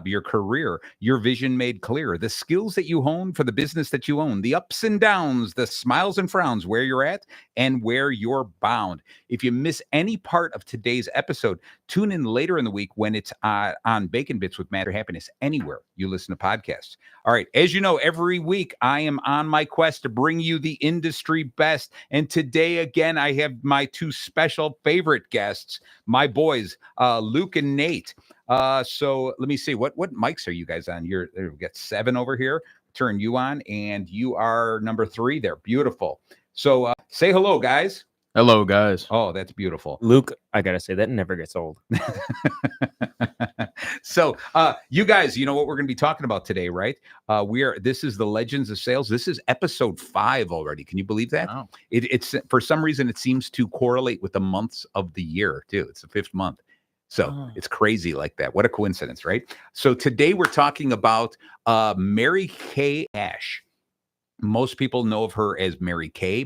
your career, your vision made clear, the skills that you hone for the business that you own, the ups and downs, the smiles and frowns, where you're at and where you're bound. If you miss any part of today's episode, tune in later in the week when it's on Bacon Bits with Matter Happiness, anywhere you listen to podcasts. All right. As you know, every week I am on my quest to bring you the industry best. And today, again, I have my two special favorite guests, my boys, Luke and Nate. So let me see, what mics are you guys on? We've got 7 over here. Turn you on, and you are number 3 there. Beautiful. So say hello, guys. Hello, guys. Oh, that's beautiful. Luke, I gotta say, that never gets old. So you guys, you know what we're going to be talking about today, right? This is the Legends of Sales. This is episode 5 already. Can you believe that? Wow. It's for some reason, it seems to correlate with the months of the year too. It's the 5th month. So it's crazy like that. What a coincidence, right? So today we're talking about Mary Kay Ash. Most people know of her as Mary Kay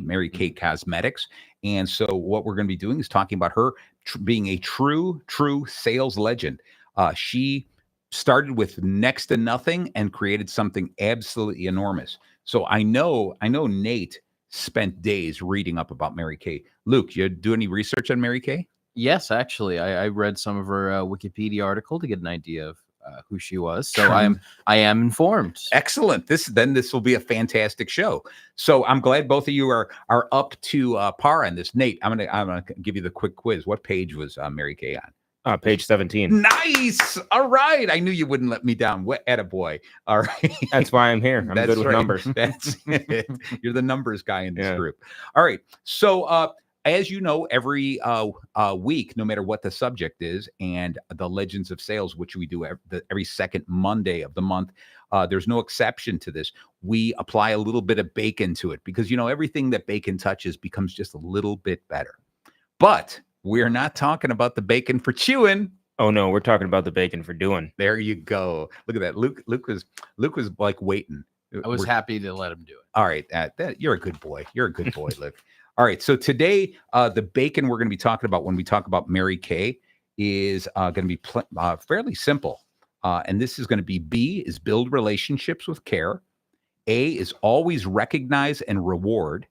Cosmetics. And so what we're going to be doing is talking about her being a true sales legend. She started with next to nothing and created something absolutely enormous. So I know Nate spent days reading up about Mary Kay. Luke, you do any research on Mary Kay? Yes, actually, I read some of her Wikipedia article to get an idea of who she was. So I am informed. Excellent. This will be a fantastic show. So I'm glad both of you are up to par on this. Nate, I'm gonna give you the quick quiz. What page was Mary Kay on? Page 17. Nice. All right. I knew you wouldn't let me down. Attaboy. All right. That's why I'm here. I'm good with numbers. That's it. You're the numbers guy in this group. All right. So as you know, every week, no matter what the subject is, and the Legends of Sales, which we do every second Monday of the month, there's no exception to this. We apply a little bit of bacon to it because, you know, everything that bacon touches becomes just a little bit better. But we're not talking about the bacon for chewing. Oh no, we're talking about the bacon for doing. There you go. Look at that. Luke was like waiting. I was happy to let him do it. All right. You're a good boy. You're a good boy, Luke. All right. So today, the bacon we're going to be talking about when we talk about Mary Kay is going to be fairly simple. And this is going to be B is build relationships with care. A is always recognize and reward.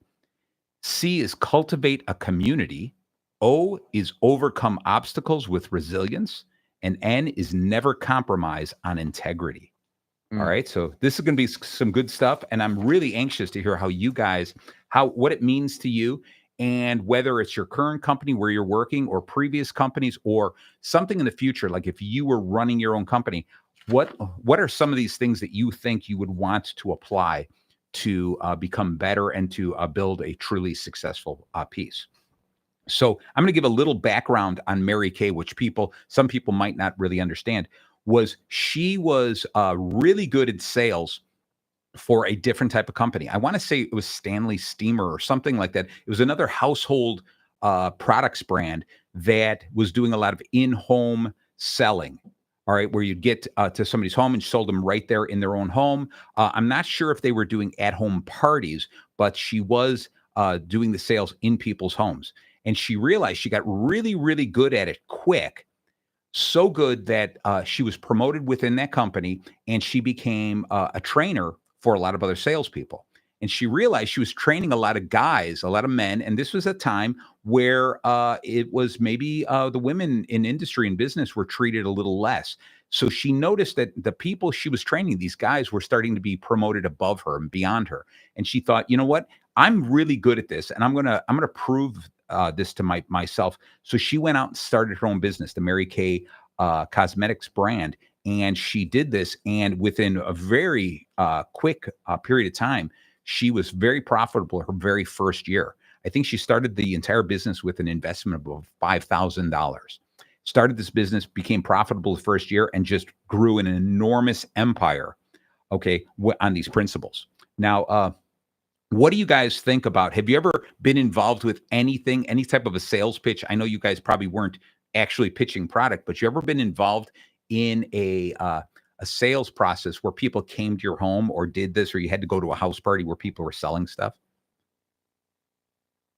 C is cultivate a community. O is overcome obstacles with resilience. And N is never compromise on integrity. All right. So this is going to be some good stuff. And I'm really anxious to hear how you guys, what it means to you, and whether it's your current company where you're working or previous companies or something in the future. Like if you were running your own company, what are some of these things that you think you would want to apply to become better and to build a truly successful piece? So I'm going to give a little background on Mary Kay, which some people might not really understand. She was really good at sales for a different type of company. I want to say it was Stanley Steamer or something like that. It was another household products brand that was doing a lot of in-home selling. All right, where you'd get to somebody's home and sold them right there in their own home. I'm not sure if they were doing at-home parties, but she was doing the sales in people's homes. And she realized she got really, really good at it quick. So good that she was promoted within that company, and she became a trainer for a lot of other salespeople. And she realized she was training a lot of guys, a lot of men. And this was a time where it was maybe the women in industry and business were treated a little less. So she noticed that the people she was training, these guys, were starting to be promoted above her and beyond her. And she thought, you know what? I'm really good at this, and I'm gonna prove this to myself. So she went out and started her own business, the Mary Kay Cosmetics brand. And she did this, and within a very quick period of time, she was very profitable her very first year. I think she started the entire business with an investment of $5,000. Started this business, became profitable the first year, and just grew an enormous empire, okay, on these principles. Now, what do you guys think about, have you ever been involved with anything, any type of a sales pitch? I know you guys probably weren't actually pitching product, but you ever been involved in a sales process where people came to your home or did this, or you had to go to a house party where people were selling stuff?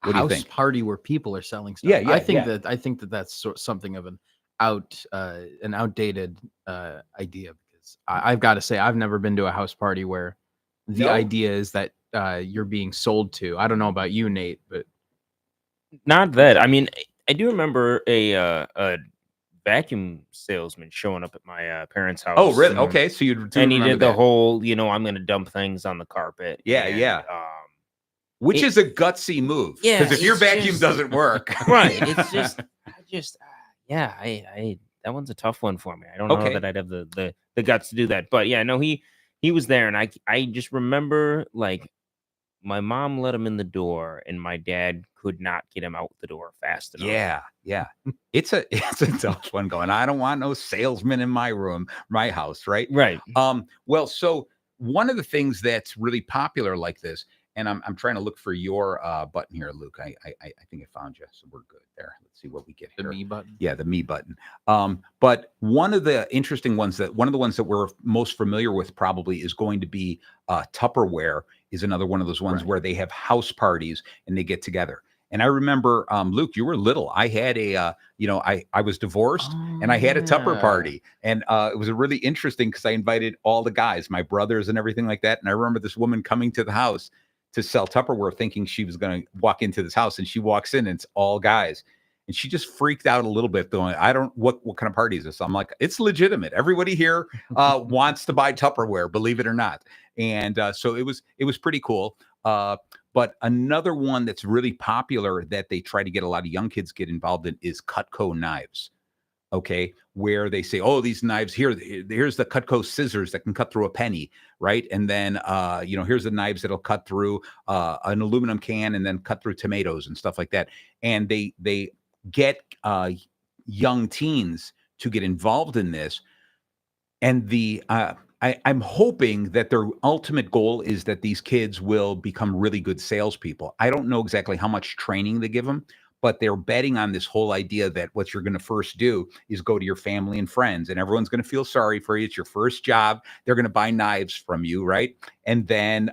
What do you think? House party where people are selling stuff. Yeah, I think that that's something of an outdated idea, because I've got to say I've never been to a house party where the No? idea is that you're being sold to. I don't know about you, Nate, but Not that. I mean, I do remember a vacuum salesman showing up at my parents' house. Oh, really? Okay, so you do And he remember did the that. whole, I'm going to dump things on the carpet. Yeah, and, yeah. Which it- is a gutsy move. Yeah, Because if your it's vacuum just- doesn't work. Right. It's just, yeah, I that one's a tough one for me. I don't know Okay. that I'd have the guts to do that. But yeah, no, he was there, and I just remember like my mom let him in the door, and my dad could not get him out the door fast enough. Yeah, yeah. It's a tough one going. I don't want no salesman in my room, my house, right? Right. Well, so one of the things that's really popular like this, and I'm trying to look for your button here, Luke. I think I found you, so we're good there. Let's see what we get the here. me button. Yeah, the me button. But one of the interesting ones one of the ones that we're most familiar with probably is going to be Tupperware is another one of those ones Right. where they have house parties and they get together. And I remember, Luke, you were little. I had I was divorced and I had a Tupper party. And it was a really interesting because I invited all the guys, my brothers and everything like that. And I remember this woman coming to the house to sell Tupperware thinking she was going to walk into this house, and she walks in and it's all guys. And she just freaked out a little bit going, what kind of party is this? I'm like, it's legitimate. Everybody here wants to buy Tupperware, believe it or not. And so it was pretty cool. But another one that's really popular that they try to get a lot of young kids get involved in is Cutco knives. Okay, where they say, oh, these knives here's the Cutco scissors that can cut through a penny, right? And then here's the knives that'll cut through an aluminum can and then cut through tomatoes and stuff like that. And they get young teens to get involved in this. And I'm hoping that their ultimate goal is that these kids will become really good salespeople. I don't know exactly how much training they give them, but they're betting on this whole idea that what you're going to first do is go to your family and friends, and everyone's going to feel sorry for you. It's your first job. They're going to buy knives from you, right? And then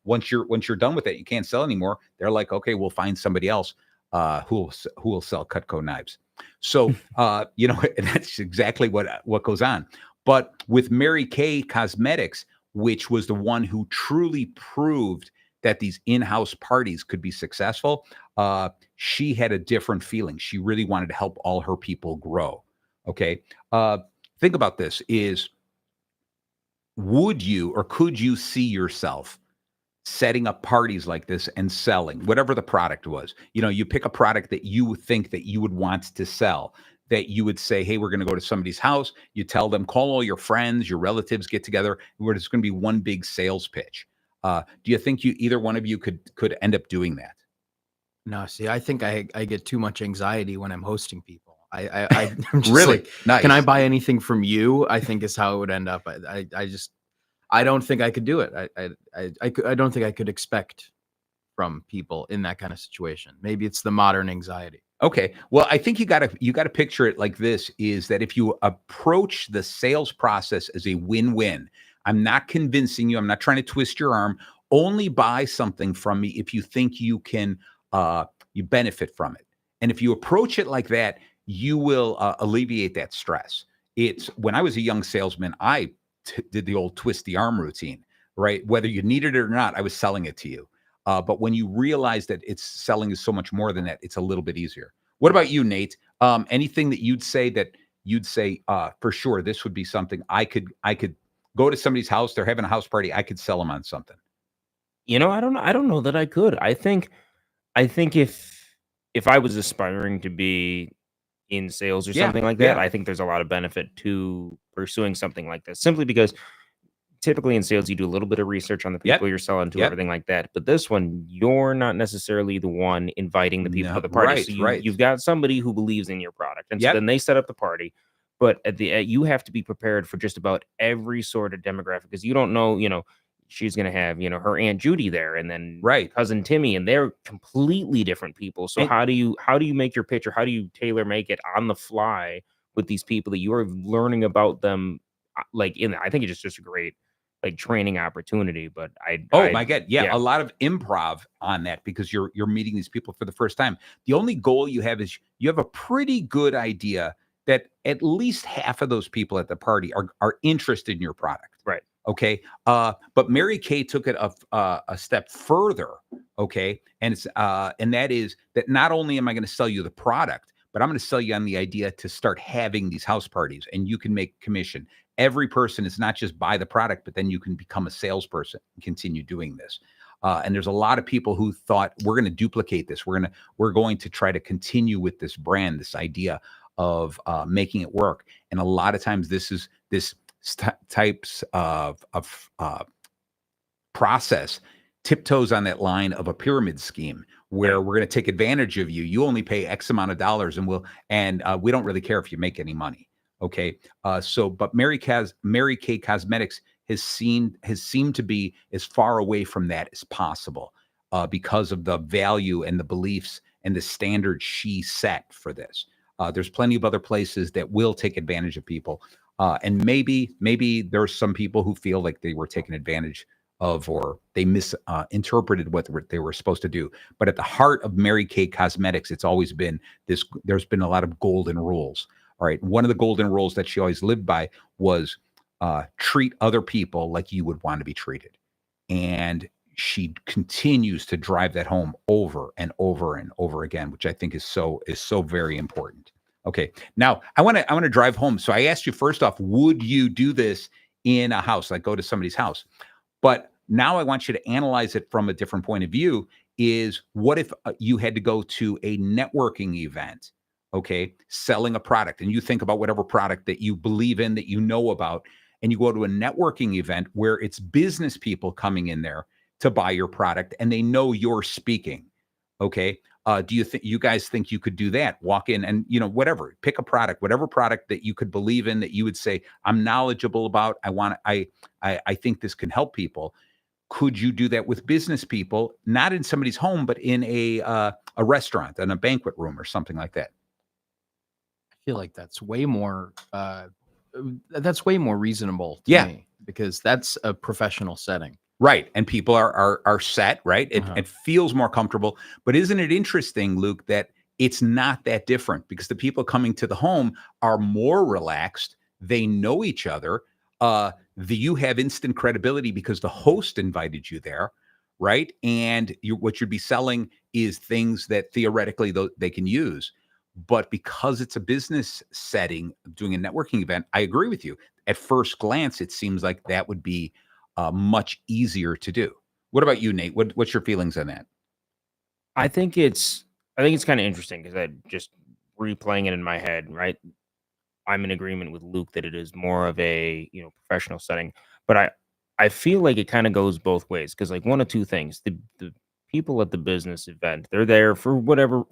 once you're done with it, you can't sell anymore. They're like, okay, we'll find somebody else who will sell Cutco knives. So that's exactly what goes on. But with Mary Kay Cosmetics, which was the one who truly proved that these in-house parties could be successful, she had a different feeling. She really wanted to help all her people grow. Okay. Think about this would you or could you see yourself setting up parties like this and selling whatever the product was? You pick a product that you think that you would want to sell, that you would say, hey, we're going to go to somebody's house. You tell them, call all your friends, your relatives, get together. Where it's going to be one big sales pitch. Do you think either one of you could end up doing that? No, see, I think I get too much anxiety when I'm hosting people. I'm just Really? like, Nice. can I buy anything from you? I think is how it would end up. I don't think I could do it. I don't think I could expect from people in that kind of situation. Maybe it's the modern anxiety. Okay. Well, I think you got to picture it like this, is that if you approach the sales process as a win-win, I'm not convincing you, I'm not trying to twist your arm, only buy something from me if you think you can you benefit from it. And if you approach it like that, you will alleviate that stress. It's when I was a young salesman, I did the old twist the arm routine, right? Whether you needed it or not, I was selling it to you. But when you realize that it's selling is so much more than that, it's a little bit easier. What about you, Nate? Anything that you'd say for sure, this would be something I could go to somebody's house. They're having a house party. I could sell them on something. I don't know that I could. I think if I was aspiring to be in sales or something like that, I think there's a lot of benefit to pursuing something like this, simply because typically in sales, you do a little bit of research on the people you're selling to, everything like that. But this one, you're not necessarily the one inviting the people to the party. Right, so you've got somebody who believes in your product. And so then they set up the party. But at the you have to be prepared for just about every sort of demographic, because you don't know, she's going to have, her Aunt Judy there, and then cousin Timmy, and they're completely different people. So how do you make your pitch, or how do you tailor make it on the fly with these people that you are learning about them? I think it's just a great training opportunity. But my God. Yeah. A lot of improv on that, because you're meeting these people for the first time. The only goal you have is you have a pretty good idea that at least half of those people at the party are interested in your product. Right. Okay. But Mary Kay took it a step further. Okay. And and that is that not only am I going to sell you the product, but I'm going to sell you on the idea to start having these house parties, and you can make commission. Every person is not just buy the product, but then you can become a salesperson and continue doing this. And there's a lot of people who thought we're going to duplicate this. We're going to try to continue with this brand, this idea of making it work. And a lot of times this types of process tiptoes on that line of a pyramid scheme where we're going to take advantage of you. You only pay X amount of dollars, and we don't really care if you make any money. Okay. But Mary Kay Cosmetics has seemed to be as far away from that as possible because of the value and the beliefs and the standards she set for this. There's plenty of other places that will take advantage of people. And maybe there's some people who feel like they were taken advantage of, or they misinterpreted what they were supposed to do. But at the heart of Mary Kay Cosmetics, it's always been this. There's been a lot of golden rules. All right. One of the golden rules that she always lived by was treat other people like you would want to be treated. And she continues to drive that home over and over and over again, which I think is so very important. Okay. Now I want to drive home. So I asked you first off, would you do this in a house, like go to somebody's house? But now I want you to analyze it from a different point of view. Is what if you had to go to a networking event, okay, selling a product, and you think about whatever product that you believe in, that you know about, and you go to a networking event where it's business people coming in there to buy your product and they know you're speaking. Okay. Do you guys think you could do that? Walk in and, whatever, pick a product, whatever product that you could believe in, that you would say, I'm knowledgeable about. I think this can help people. Could you do that with business people, not in somebody's home, but in a restaurant, in a banquet room or something like that? I feel like that's way more reasonable to me, because that's a professional setting. Right. And people are set, right? It feels more comfortable. But isn't it interesting, Luke, that it's not that different, because the people coming to the home are more relaxed. They know each other. You have instant credibility because the host invited you there, right? And what you'd be selling is things that theoretically they can use. But because it's a business setting, doing a networking event, I agree with you. At first glance, it seems like that would be much easier to do. What about you, Nate? What's your feelings on that? I think it's kind of interesting, because I just replaying it in my head, right? I'm in agreement with Luke that it is more of a professional setting, but I feel like it kind of goes both ways, because like one of two things: the people at the business event, they're there for whatever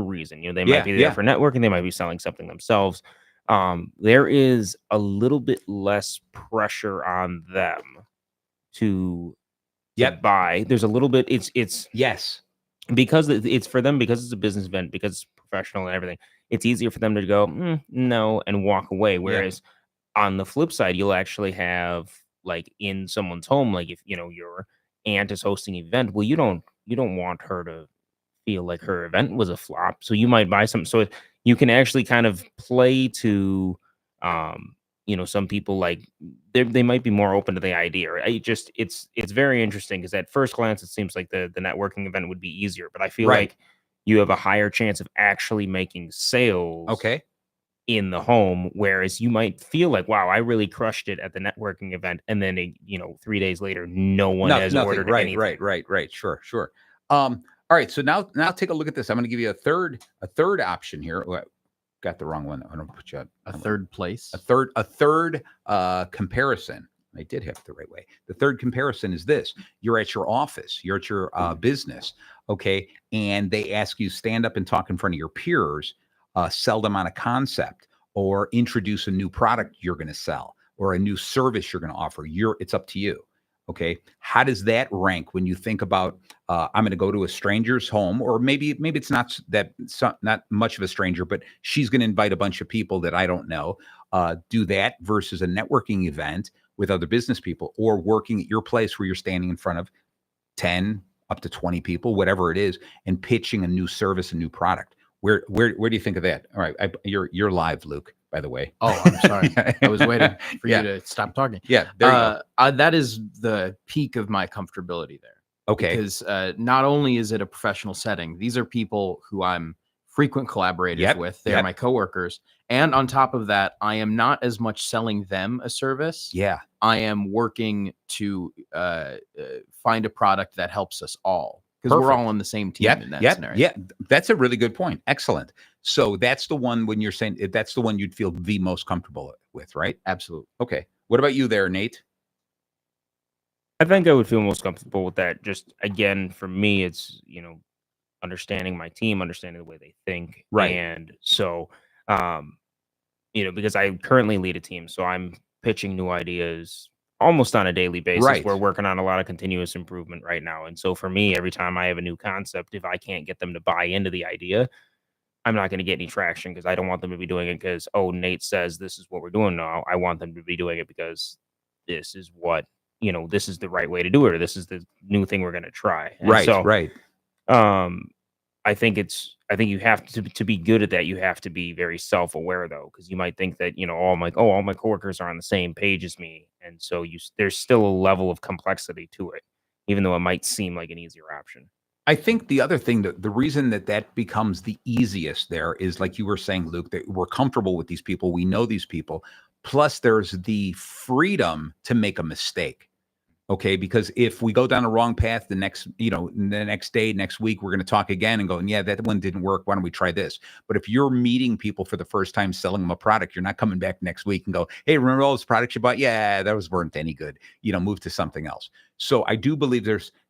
reason. They might be there for networking, they might be selling something themselves. There is a little bit less pressure on them to buy. There's a little bit. It's yes, because it's for them, because it's a business event, because it's professional and everything. It's easier for them to go no and walk away. Whereas on the flip side, you'll actually have, like, in someone's home, like if your aunt is hosting an event, well, you don't want her to feel like her event was a flop, so you might buy something. So you can actually kind of play to some people, like they might be more open to the idea. It's very interesting, because at first glance it seems like the networking event would be easier, but I feel like you have a higher chance of actually making sales in the home, whereas you might feel like, wow, I really crushed it at the networking event, and then 3 days later no one has ordered anything. Right. Sure. All right, so now take a look at this. I'm going to give you a third option here. Oh, I got the wrong one. I'm going to put you on a third place. A third comparison. I did have it the right way. The third comparison is this: you're at your office, you're at your business, okay, and they ask you stand up and talk in front of your peers, sell them on a concept, or introduce a new product you're going to sell, or a new service you're going to offer. It's up to you. Okay. How does that rank when you think about, I'm going to go to a stranger's home, or maybe it's not not much of a stranger, but she's going to invite a bunch of people that I don't know. Do that versus a networking event with other business people, or working at your place where you're standing in front of 10 up to 20 people, whatever it is, and pitching a new service, a new product. Where do you think of that? All right. You're live, Luke. by the way. Oh, I'm sorry. I was waiting for Yeah. you to stop talking. Yeah, there you go. That is the peak of my comfortability there. Okay. Because not only is it a professional setting, these are people who I'm frequent collaborators with. They're my coworkers. And on top of that, I am not as much selling them a service. Yeah. I am working to find a product that helps us all, because we're all on the same team in that scenario. Yeah, that's a really good point. Excellent. So that's the one, when you're saying that's the one you'd feel the most comfortable with, right? Absolutely. Okay. What about you there, Nate? I think I would feel most comfortable with that. Just again, for me, it's, understanding my team, understanding the way they think. Right. And so, because I currently lead a team, so I'm pitching new ideas almost on a daily basis. Right. We're working on a lot of continuous improvement right now. And so for me, every time I have a new concept, if I can't get them to buy into the idea, I'm not going to get any traction, because I don't want them to be doing it because, oh, Nate says this is what we're doing now. I want them to be doing it because this is what, this is the right way to do it, or this is the new thing we're going to try. And Right. so, Right. I think you have to be good at that. You have to be very self-aware, though, because you might think that, all my coworkers are on the same page as me. And so there's still a level of complexity to it, even though it might seem like an easier option. I think the other thing, that the reason that becomes the easiest there is, like you were saying, Luke, that we're comfortable with these people. We know these people. Plus, there's the freedom to make a mistake. Okay, because if we go down a wrong path, the next day, next week, we're going to talk again and go, yeah, that one didn't work. Why don't we try this? But if you're meeting people for the first time, selling them a product, you're not coming back next week and go, hey, remember all those products you bought? Yeah, those weren't any good. Move to something else. So I do believe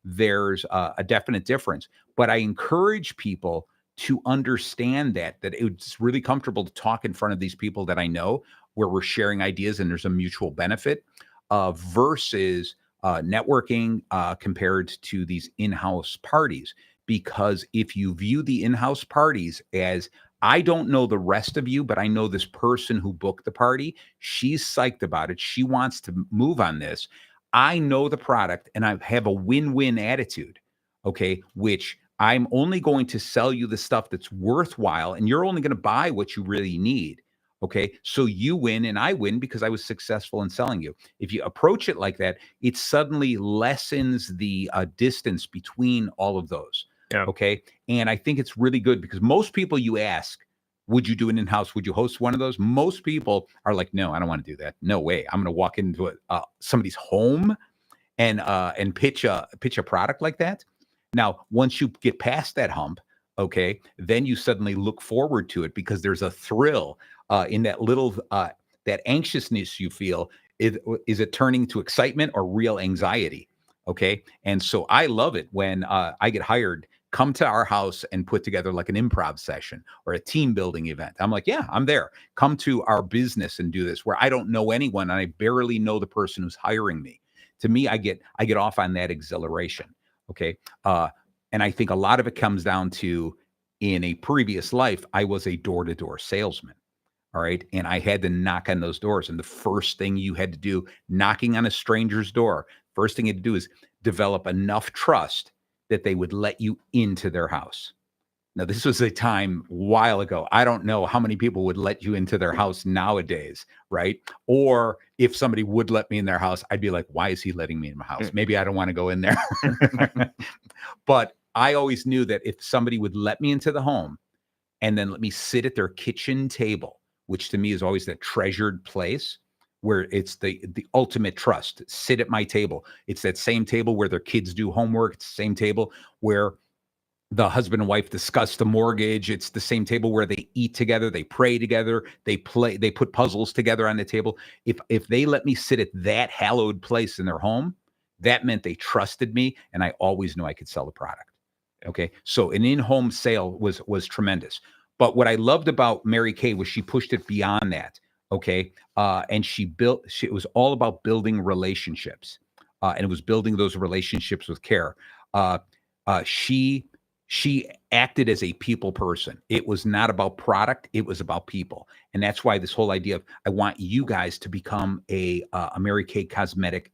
there's a definite difference, but I encourage people to understand that it's really comfortable to talk in front of these people that I know, where we're sharing ideas and there's a mutual benefit, versus networking compared to these in-house parties. Because if you view the in-house parties as, I don't know the rest of you, but I know this person who booked the party, she's psyched about it, she wants to move on this, I know the product, and I have a win-win attitude, okay, which I'm only going to sell you the stuff that's worthwhile, and you're only going to buy what you really need. Okay, so you win and I win because I was successful in selling you. If you approach it like that, it suddenly lessens the distance between all of those. Yeah. Okay, and I think it's really good, because most people you ask, would you do an in-house? Would you host one of those? Most people are like, no, I don't want to do that. No way. I'm going to walk into somebody's home and pitch a product like that. Now, once you get past that hump, okay, then you suddenly look forward to it, because there's a thrill in that little, that anxiousness you feel. Is it turning to excitement or real anxiety? Okay. And so I love it when I get hired, come to our house and put together like an improv session or a team building event. I'm like, yeah, I'm there. Come to our business and do this, where I don't know anyone and I barely know the person who's hiring me. To me, I get off on that exhilaration. Okay. And I think a lot of it comes down to, in a previous life, I was a door-to-door salesman. All right. And I had to knock on those doors. And the first thing you had to do, knocking on a stranger's door, first thing you had to do is develop enough trust that they would let you into their house. Now, this was a time a while ago. I don't know how many people would let you into their house nowadays, right? Or if somebody would let me in their house, I'd be like, why is he letting me in my house? Maybe I don't want to go in there. But I always knew that if somebody would let me into the home and then let me sit at their kitchen table, which to me is always that treasured place where it's the ultimate trust. Sit at my table. It's that same table where their kids do homework. It's the same table where the husband and wife discuss the mortgage. It's the same table where they eat together, they pray together, they play, they put puzzles together on the table. If they let me sit at that hallowed place in their home, that meant they trusted me, and I always knew I could sell the product. Okay, so an in-home sale was tremendous. But what I loved about Mary Kay was she pushed it beyond that. Okay, and it was all about building relationships, and it was building those relationships with care. She acted as a people person. It was not about product. It was about people. And that's why this whole idea of, I want you guys to become a Mary Kay cosmetic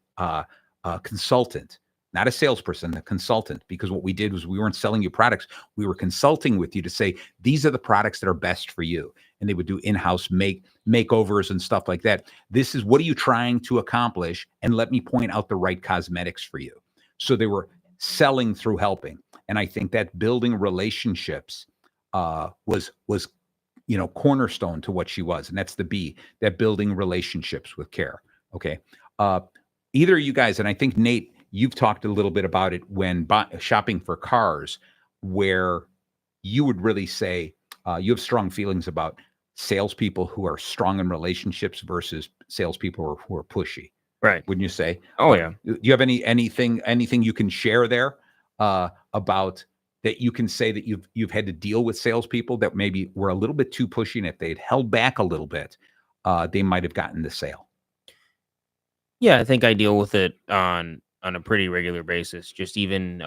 consultant, not a salesperson, a consultant, because what we did was we weren't selling you products. We were consulting with you to say, these are the products that are best for you. and they would do in-house makeovers and stuff like that. This is, what are you trying to accomplish? And let me point out the right cosmetics for you. So they were selling through helping. And I think that building relationships was cornerstone to what she was. And that's the B, that building relationships with care. Okay. Either of you guys, and I think Nate, you've talked a little bit about it when shopping for cars, where you would really say you have strong feelings about salespeople who are strong in relationships versus salespeople who are pushy. Right. Wouldn't you say? Oh, yeah. Do you have anything you can share there about that you can say that you've had to deal with salespeople that maybe were a little bit too pushy, and if they'd held back a little bit, they might have gotten the sale? Yeah, I think I deal with it on a pretty regular basis. Just even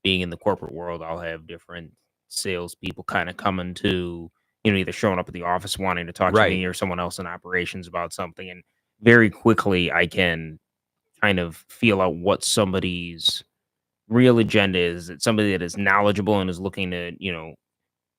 being in the corporate world, I'll have different salespeople kind of coming to, either showing up at the office wanting to talk to me or someone else in operations about something. And very quickly I can kind of feel out what somebody's real agenda is. It's somebody that is knowledgeable and is looking to,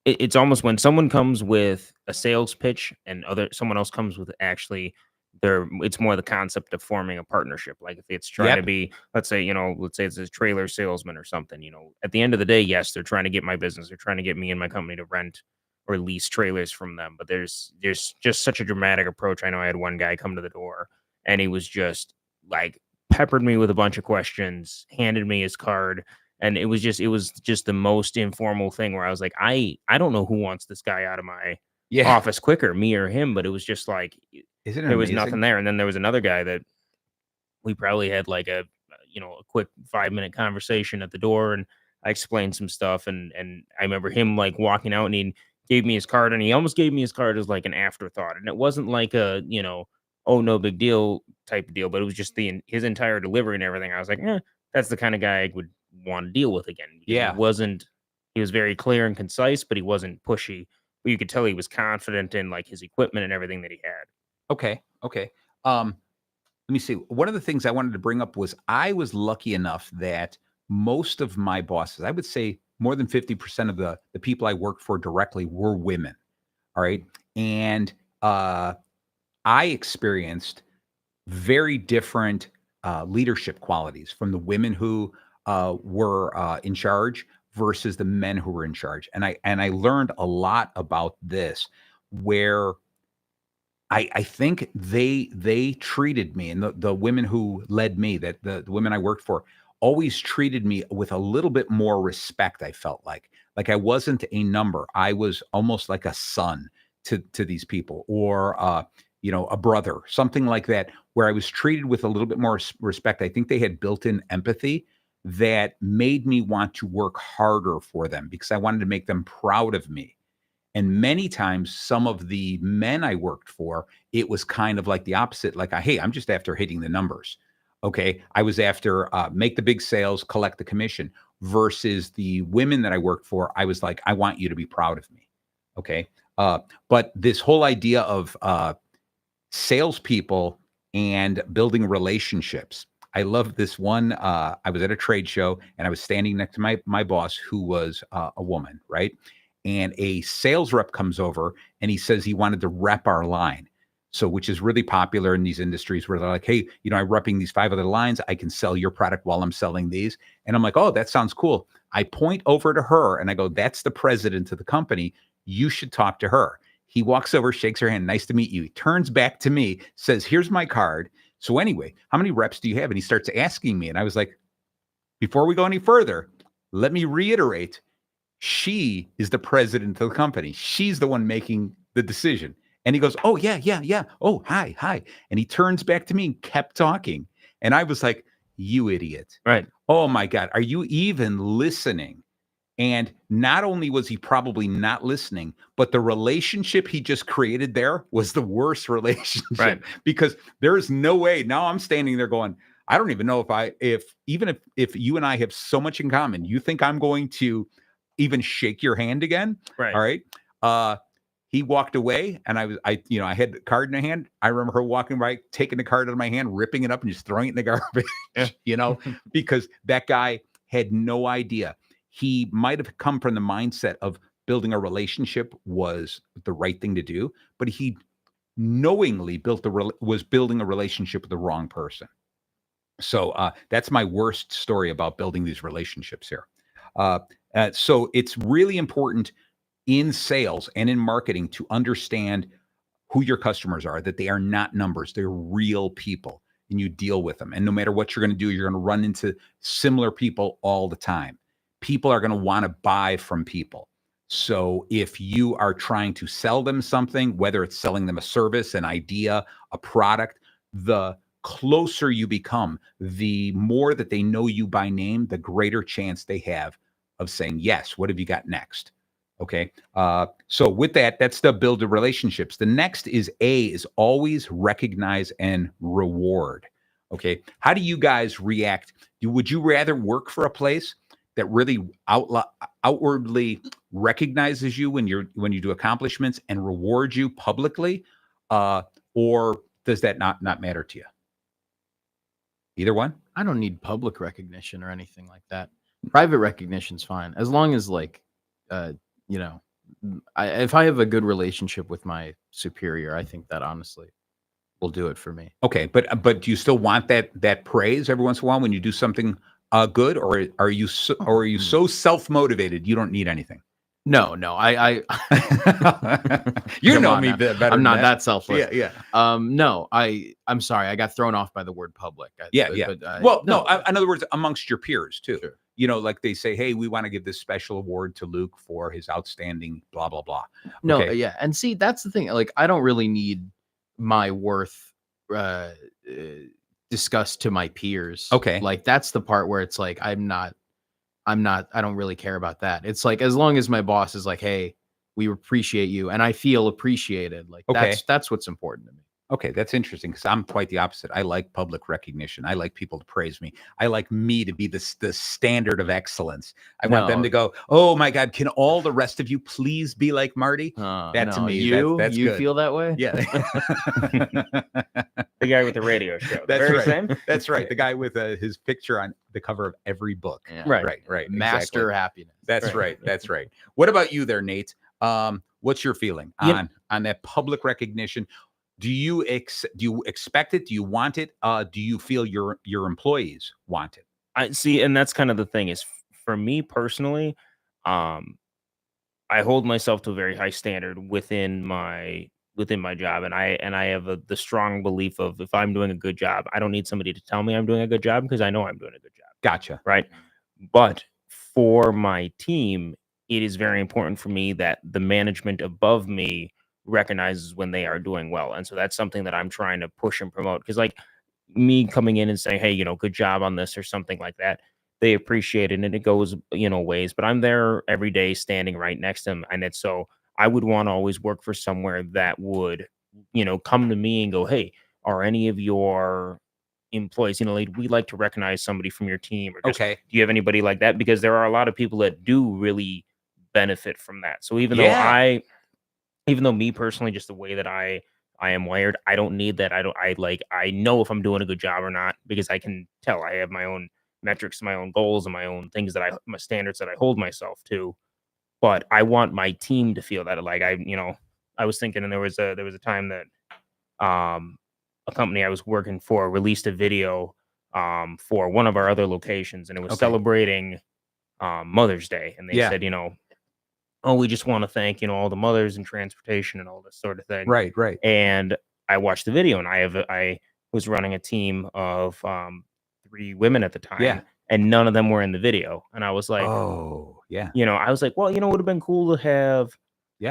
it's almost when someone comes with a sales pitch and someone else comes with actually it's more the concept of forming a partnership. Like if it's trying to be, let's say it's a trailer salesman or something, at the end of the day, yes, they're trying to get my business. They're trying to get me and my company to rent or lease trailers from them. But there's just such a dramatic approach. I know I had one guy come to the door and he was just like peppered me with a bunch of questions, handed me his card. And it was just the most informal thing where I was like, I don't know who wants this guy out of my office quicker, me or him. But it was just like, there was nothing there. And then there was another guy that we probably had like a quick 5-minute conversation at the door, and I explained some stuff. And I remember him like walking out, and he gave me his card, and he almost gave me his card as like an afterthought. And it wasn't like a, oh, no big deal type of deal, but it was just his entire delivery and everything. I was like, that's the kind of guy I would want to deal with again. Yeah. He was very clear and concise, but he wasn't pushy. But you could tell he was confident in like his equipment and everything that he had. Okay. Let me see. One of the things I wanted to bring up was I was lucky enough that most of my bosses, I would say more than 50% of the people I worked for directly were women. All right. And I experienced very different leadership qualities from the women who were in charge versus the men who were in charge. And I learned a lot about this, where I think they treated me, and the women who led me, that the women I worked for, always treated me with a little bit more respect. I felt like I wasn't a number. I was almost like a son to these people, or a brother, something like that, where I was treated with a little bit more respect. I think they had built-in empathy that made me want to work harder for them because I wanted to make them proud of me. And many times, some of the men I worked for, it was kind of like the opposite. Like, hey, I'm just after hitting the numbers. Okay. I was after make the big sales, collect the commission, versus the women that I worked for. I was like, I want you to be proud of me. Okay. But this whole idea of salespeople and building relationships. I love this one. I was at a trade show and I was standing next to my boss, who was a woman, right? And a sales rep comes over and he says he wanted to rep our line. So, which is really popular in these industries where they're like, hey, I'm repping these 5 other lines. I can sell your product while I'm selling these. And I'm like, oh, that sounds cool. I point over to her and I go, that's the president of the company. You should talk to her. He walks over, shakes her hand. Nice to meet you. He turns back to me, says, here's my card. So anyway, how many reps do you have? And he starts asking me. And I was like, before we go any further, let me reiterate. She is the president of the company. She's the one making the decision. And he goes, oh, yeah. Oh, hi. And he turns back to me and kept talking. And I was like, you idiot. Right. Oh, my God. Are you even listening? And not only was he probably not listening, but the relationship he just created there was the worst relationship. Right. Because there is no way. Now I'm standing there going, I don't even know if you and I have so much in common, you think I'm going to even shake your hand again? Right. All right. He walked away, and I had the card in my hand. I remember her walking by, taking the card out of my hand, ripping it up and just throwing it in the garbage, because that guy had no idea. He might have come from the mindset of building a relationship was the right thing to do, but he knowingly was building a relationship with the wrong person. So that's my worst story about building these relationships here. So it's really important in sales and in marketing to understand who your customers are, that they are not numbers, they're real people, and you deal with them. And no matter what you're going to do, you're going to run into similar people all the time. People are going to want to buy from people. So if you are trying to sell them something, whether it's selling them a service, an idea, a product, the closer you become, the more that they know you by name, the greater chance they have of saying, yes, what have you got next? Okay. So with that, that's the build of relationships. The next is always recognize and reward. Okay. How do you guys react? Would you rather work for a place that really outwardly recognizes you when you do accomplishments and rewards you publicly? Or does that not matter to you? Either one? I don't need public recognition or anything like that. Private recognition's fine, as long as like, you know, if I have a good relationship with my superior, I think that honestly will do it for me. Okay, but do you still want that praise every once in a while when you do something good, or are you so self-motivated you don't need anything? No, I you know me better. I'm not that selfless. Yeah. No, I'm sorry. I got thrown off by the word public. Yeah. But, well, no, in other words, amongst your peers too. Sure. You know, like they say, hey, we want to give this special award to Luke for his outstanding blah, blah, blah. No, okay. Yeah. And see, that's the thing. Like, I don't really need my worth discussed to my peers. Okay. Like, that's the part where it's like, I don't really care about that. It's like, as long as my boss is like, hey, we appreciate you, and I feel appreciated, like that's what's important to me. Okay, that's interesting, because I'm quite the opposite. I like public recognition. I like people to praise me. I like me to be the standard of excellence. I want them to go, oh my God, can all the rest of you please be like Marty? To me, you good. Feel that way? Yeah. The guy with the radio show. That's Very right. Same? That's right. The guy with his picture on the cover of every book. Yeah. Right. Master happiness. That's right. That's right. What about you there, Nate? What's your feeling on that public recognition? Do you expect it? Do you want it? Do you feel your employees want it? I see, and that's kind of the thing is, for me personally, I hold myself to a very high standard within my job, and I have the strong belief of, if I'm doing a good job, I don't need somebody to tell me I'm doing a good job, because I know I'm doing a good job. Gotcha. Right. But for my team, it is very important for me that the management above me recognizes when they are doing well. And so that's something that I'm trying to push and promote, because like me coming in and saying, hey, good job on this or something like that, they appreciate it and it goes, ways. But I'm there every day standing right next to them. And it's so I would want to always work for somewhere that would, come to me and go, hey, are any of your employees, we'd like to recognize somebody from your team, or just, do you have anybody like that? Because there are a lot of people that do really benefit from that. So even though me personally, just the way that I am wired, I don't need that. I know if I'm doing a good job or not, because I can tell. I have my own metrics, my own goals, and my own things my standards that I hold myself to. But I want my team to feel that. Like I was thinking, and there was a time that a company I was working for released a video for one of our other locations, and it was celebrating Mother's Day, and they said, oh, we just want to thank, all the mothers in transportation and all this sort of thing. Right. And I watched the video, and I was running a team of 3 women at the time, and none of them were in the video. And I was like, oh, yeah. I was like, well, it would have been cool to have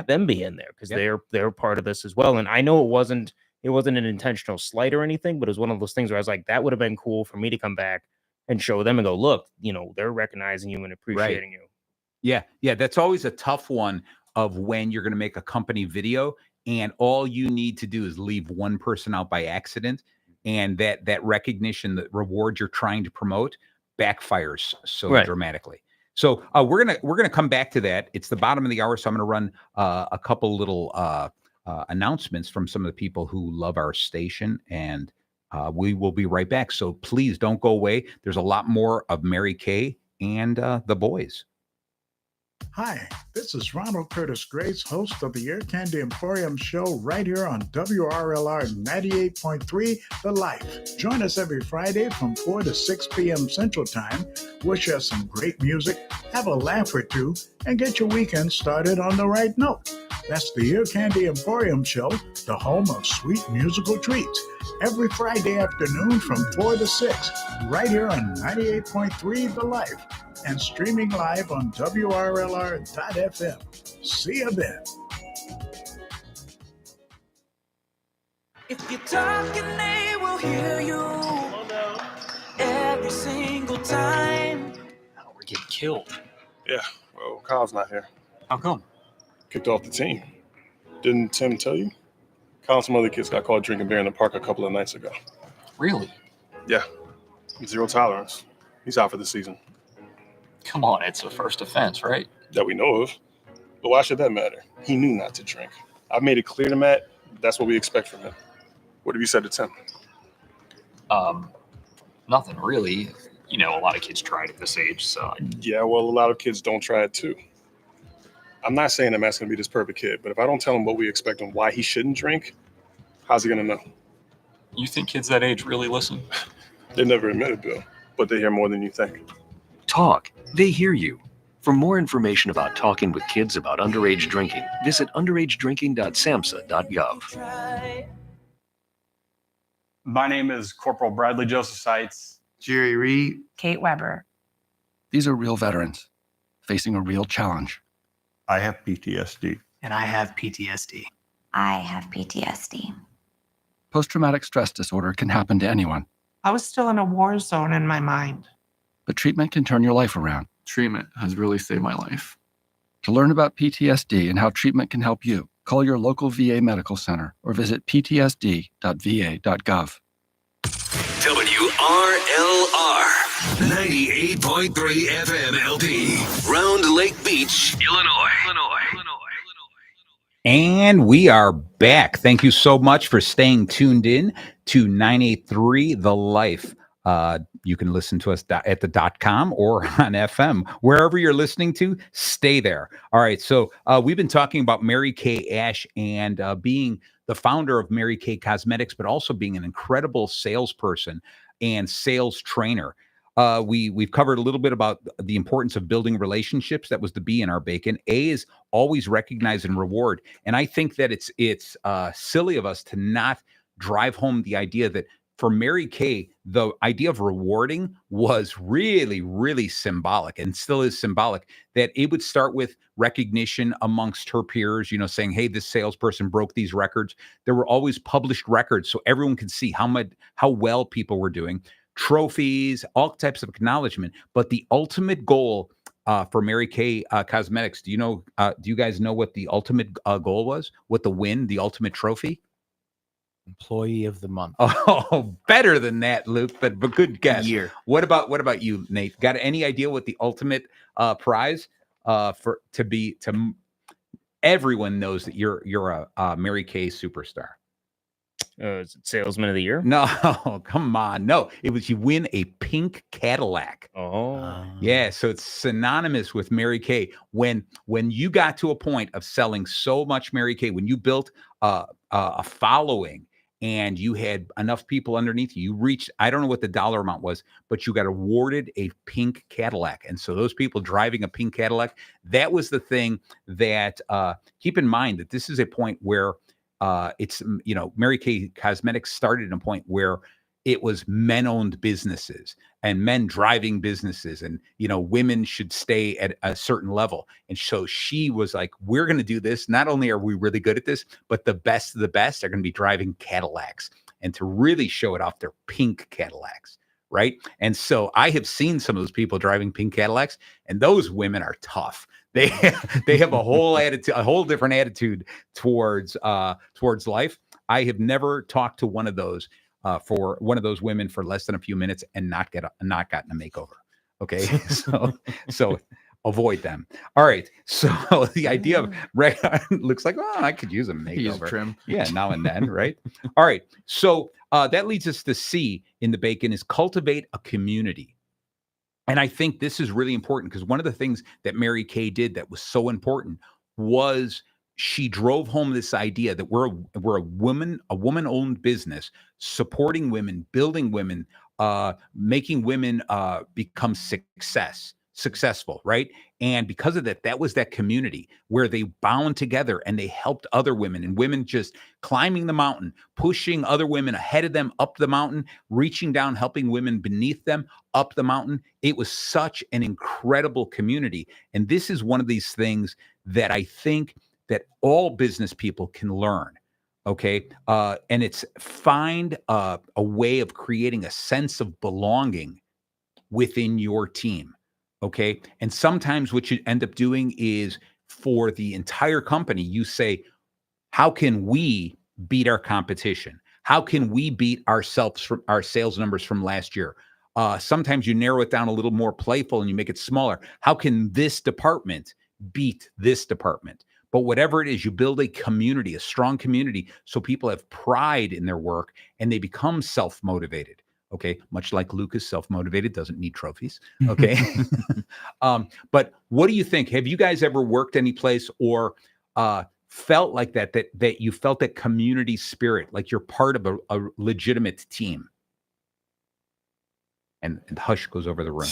them be in there, because they're part of this as well. And I know it wasn't an intentional slight or anything, but it was one of those things where I was like, that would have been cool for me to come back and show them and go, look, they're recognizing you and appreciating you. Yeah. That's always a tough one, of when you're going to make a company video and all you need to do is leave one person out by accident, and that recognition, that reward you're trying to promote, backfires so dramatically. So we're gonna come back to that. It's the bottom of the hour, so I'm going to run a couple little announcements from some of the people who love our station, and we will be right back. So please don't go away. There's a lot more of Mary Kay and the boys. Hi, this is Ronald Curtis Grace, host of the Ear Candy Emporium show right here on WRLR 98.3 The Life. Join us every Friday from 4 to 6 p.m. Central Time. We'll share some great music, have a laugh or two, and get your weekend started on the right note. That's the Ear Candy Emporium show, the home of sweet musical treats. Every Friday afternoon from 4 to 6, right here on 98.3 The Life. And streaming live on WRLR.FM. See you then. If you're talking, they will hear you every single time. Oh, we're getting killed. Yeah, well, Kyle's not here. How come? Kicked off the team. Didn't Tim tell you? Kyle and some other kids got caught drinking beer in the park a couple of nights ago. Really? Yeah, zero tolerance. He's out for the season. Come on, it's a first offense, right? That we know of. But why should that matter? He knew not to drink. I've made it clear to Matt that's what we expect from him. What have you said to Tim? Nothing really. You know, a lot of kids try it at this age, so. Yeah, well, a lot of kids don't try it too. I'm not saying I'm asking to be this perfect kid, but if I don't tell him what we expect and why he shouldn't drink, how's he going to know? You think kids that age really listen? They never admit it, Bill, but they hear more than you think. Talk. They hear you. For more information about talking with kids about underage drinking, visit underagedrinking.samhsa.gov. My name is Corporal Bradley Joseph Seitz. Jerry Reed. Kate Weber. These are real veterans facing a real challenge. I have PTSD. And I have PTSD. I have PTSD. Post-traumatic stress disorder can happen to anyone. I was still in a war zone in my mind. But treatment can turn your life around. Treatment has really saved my life. To learn about PTSD and how treatment can help you, call your local VA medical center or visit ptsd.va.gov. WRLR 98.3 FM LP, Round Lake Beach, Illinois. And we are back. Thank you so much for staying tuned in to 983 The Life. You can listen to us at the .com or on FM. Wherever you're listening to, stay there. All right, so we've been talking about Mary Kay Ash and being the founder of Mary Kay Cosmetics, but also being an incredible salesperson and sales trainer. We've covered a little bit about the importance of building relationships. That was the B in our bacon. A is always recognize and reward. And I think that it's silly of us to not drive home the idea that for Mary Kay, the idea of rewarding was really, really symbolic and still is symbolic, that it would start with recognition amongst her peers, you know, saying, hey, this salesperson broke these records. There were always published records so everyone could see how well people were doing, trophies, all types of acknowledgement. But the ultimate goal for Mary Kay Cosmetics, do you guys know what the ultimate goal was? What the ultimate trophy? Employee of the month. Oh, better than that, Luke, but good guess. Year. What about you, Nate? Got any idea what the ultimate prize everyone knows that you're a Mary Kay superstar? Is it Salesman of the Year? No, come on. No, it was you win a pink Cadillac. Oh. Yeah, so it's synonymous with Mary Kay. When you got to a point of selling so much Mary Kay, when you built a following and you had enough people underneath you, you reached, I don't know what the dollar amount was, but you got awarded a pink Cadillac. And so those people driving a pink Cadillac, that was the thing that, keep in mind that this is a point where it's, Mary Kay Cosmetics started at a point where it was men-owned businesses and men driving businesses, and women should stay at a certain level. And so she was like, we're going to do this. Not only are we really good at this, but the best of the best are going to be driving Cadillacs, and to really show it off, their pink Cadillacs, right? And so I have seen some of those people driving pink Cadillacs, and those women are tough. They have a whole attitude, a whole different attitude towards life. I have never talked to one of those for one of those women for less than a few minutes and not gotten a makeover. Okay, so avoid them. All right. So the idea of looks like, oh, I could use a makeover. Trim. Yeah, now and then, right? All right. So that leads us to C in the bacon is cultivate a community. And I think this is really important because one of the things that Mary Kay did that was so important was she drove home this idea that we're a woman-owned business, supporting women, building women, making women become successful, right? And because of that, that was that community where they bound together and they helped other women, and women just climbing the mountain, pushing other women ahead of them up the mountain, reaching down, helping women beneath them up the mountain. It was such an incredible community. And this is one of these things that I think that all business people can learn. Okay. And it's find a way of creating a sense of belonging within your team. Okay. And sometimes what you end up doing is for the entire company, you say, how can we beat our competition? How can we beat ourselves from our sales numbers from last year? Sometimes you narrow it down a little more playful and you make it smaller. How can this department beat this department? But whatever it is, you build a community, a strong community, so people have pride in their work and they become self-motivated. Okay, much like Luke is self-motivated, doesn't need trophies. Okay, but what do you think? Have you guys ever worked any place or felt like that you felt that community spirit, like you're part of a legitimate team? And hush goes over the room.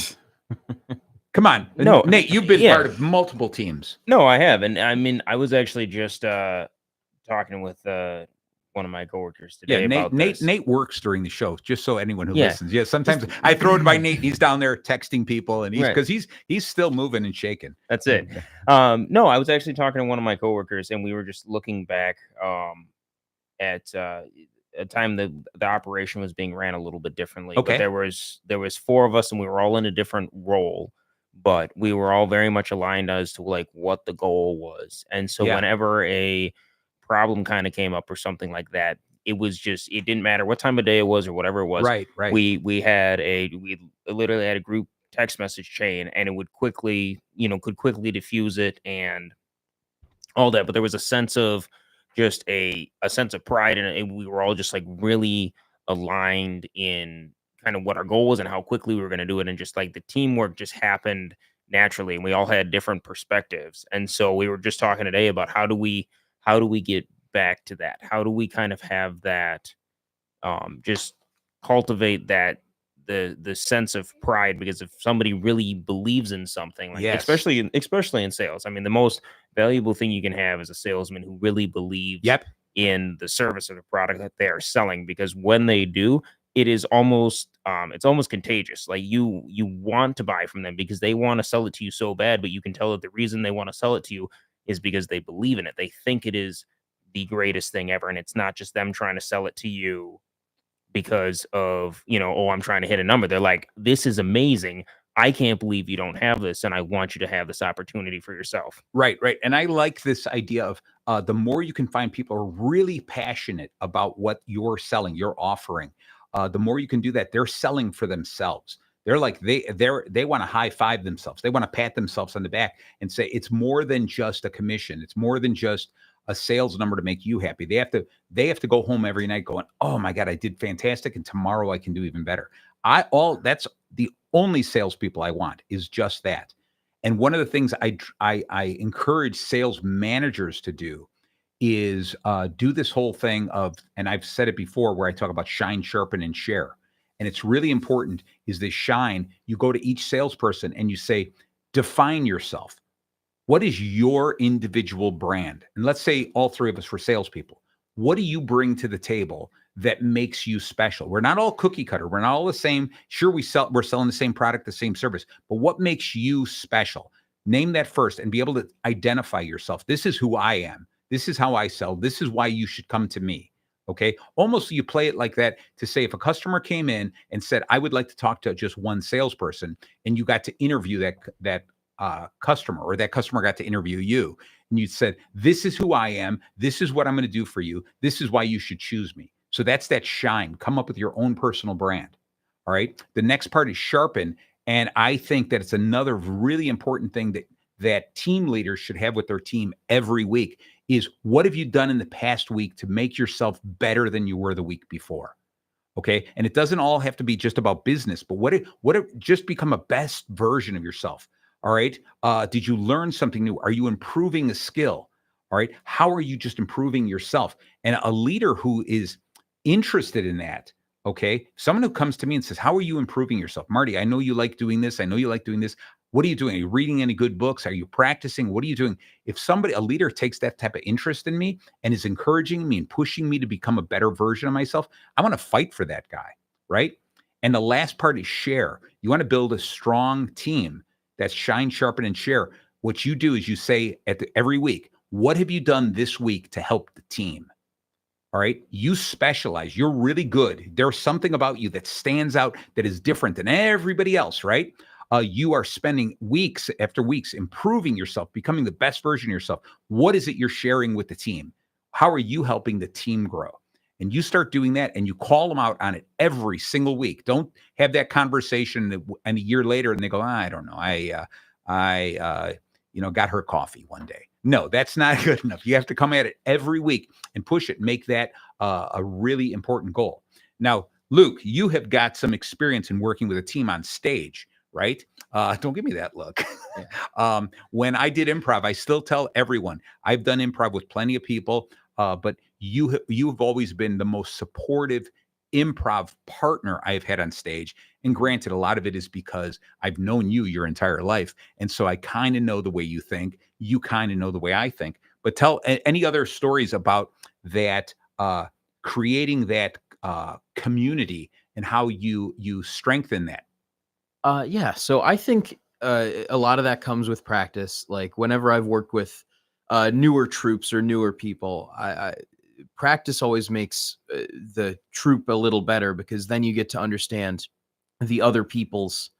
Come on. No, Nate, you've been part of multiple teams. No, I have. And I mean, I was actually just talking with one of my coworkers today about Nate works during the show, just so anyone who listens. Yeah, sometimes I throw it by Nate. He's down there texting people, and he's still moving and shaking. That's it. No, I was actually talking to one of my coworkers, and we were just looking back at a time that the operation was being ran a little bit differently. Okay. But there was 4 of us, and we were all in a different role, but we were all very much aligned as to like what the goal was. And so whenever a problem kind of came up or something like that, it didn't matter what time of day it was or whatever it was. Right. We literally had a group text message chain, and it would could quickly diffuse it and all that. But there was a sense of just a sense of pride, and we were all just like really aligned in kind of what our goal was and how quickly we were going to do it. And just like the teamwork just happened naturally, and we all had different perspectives. And so we were just talking today about how do we get back to that? How do we kind of have that, just cultivate that, the sense of pride? Because if somebody really believes in something, like especially in sales, I mean, the most valuable thing you can have is a salesman who really believes in the service or the product that they are selling. Because when they do, it is almost it's almost contagious. Like you want to buy from them because they want to sell it to you so bad, but you can tell that the reason they want to sell it to you is because they believe in it. They think it is the greatest thing ever, and it's not just them trying to sell it to you because of, I'm trying to hit a number. They're like, this is amazing. I can't believe you don't have this, and I want you to have this opportunity for yourself. Right. And I like this idea of the more you can find people who are really passionate about what you're selling, you're offering, the more you can do that. They're selling for themselves. They're like, they want to high five themselves. They want to pat themselves on the back and say, it's more than just a commission. It's more than just a sales number to make you happy. They have to go home every night going, oh my God, I did fantastic. And tomorrow I can do even better. That's the only salespeople I want, is just that. And one of the things I encourage sales managers to do is do this whole thing of, and I've said it before, where I talk about shine, sharpen, and share. And it's really important is this shine. You go to each salesperson and you say, define yourself. What is your individual brand? And let's say all 3 of us were salespeople. What do you bring to the table that makes you special? We're not all cookie cutter. We're not all the same. Sure, we're selling the same product, the same service, but what makes you special? Name that first and be able to identify yourself. This is who I am. This is how I sell. This is why you should come to me. Okay. Almost you play it like that to say, if a customer came in and said, I would like to talk to just one salesperson, and you got to interview that customer, or that customer got to interview you, and you said, this is who I am. This is what I'm going to do for you. This is why you should choose me. So that's that shine. Come up with your own personal brand. All right. The next part is sharpen. And I think that it's another really important thing that team leaders should have with their team every week is, what have you done in the past week to make yourself better than you were the week before? Okay. And it doesn't all have to be just about business, but just become a best version of yourself. All right. Did you learn something new? Are you improving a skill? All right. How are you just improving yourself? And a leader who is interested in that, okay, someone who comes to me and says, how are you improving yourself? Marty, I know you like doing this. I know you like doing this. What are you doing? Are you reading any good books? Are you practicing? What are you doing? If a leader takes that type of interest in me and is encouraging me and pushing me to become a better version of myself, I want to fight for that guy, right? And the last part is share. You want to build a strong team that's shine, sharpen, and share. What you do is you say every week, what have you done this week to help the team? All right. You specialize. You're really good. There's something about you that stands out that is different than everybody else, right? You are spending weeks after weeks improving yourself, becoming the best version of yourself. What is it you're sharing with the team? How are you helping the team grow? And you start doing that and you call them out on it every single week. Don't have that conversation and a year later and they go, I don't know. I got her coffee one day. No, that's not good enough. You have to come at it every week and push it, make that a really important goal. Now, Luke, you have got some experience in working with a team on stage, right? Don't give me that look. When I did improv, I still tell everyone, I've done improv with plenty of people, but you've always been the most supportive improv partner I've had on stage. And granted, a lot of it is because I've known you your entire life. And so I kind of know the way you think. You kind of know the way I think. But tell any other stories about that, creating that community and how you strengthen that. Yeah. So I think a lot of that comes with practice. Like whenever I've worked with newer troops or newer people, practice always makes the troop a little better, because then you get to understand the other people's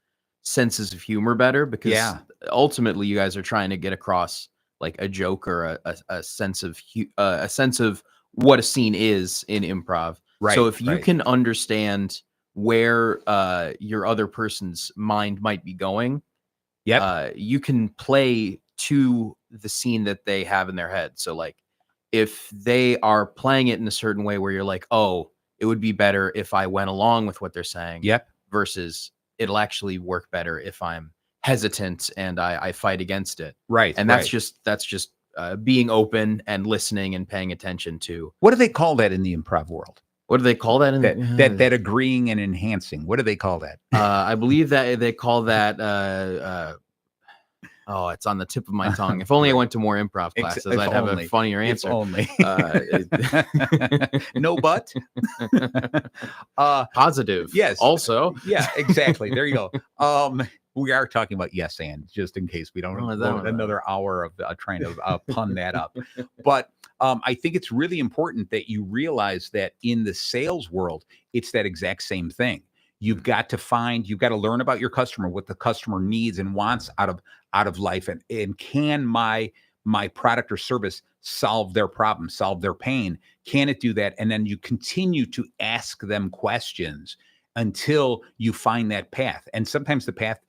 senses of humor better, because ultimately you guys are trying to get across like a joke or a sense of what a scene is in improv. Right. So if you can understand where your other person's mind might be going, you can play to the scene that they have in their head. So like if they are playing it in a certain way where you're like, oh, it would be better if I went along with what they're saying, versus it'll actually work better if I'm hesitant and I fight against it. Right. And that's just being open and listening and paying attention to. What do they call that in the improv world? What do they call that? That agreeing and enhancing. What do they call that? I believe that they call that. It's on the tip of my tongue. If only I went to more improv classes, I'd have a funnier answer. If only. No, but positive. Yes. Also. Yeah. Exactly. There you go. We are talking about yes and, just in case we don't another hour of trying to pun that up. But I think it's really important that you realize that in the sales world, it's that exact same thing. You've got to learn about your customer, what the customer needs and wants out of life, and can my product or service solve their problem, solve their pain? Can it do that? And then you continue to ask them questions until you find that path. And sometimes the path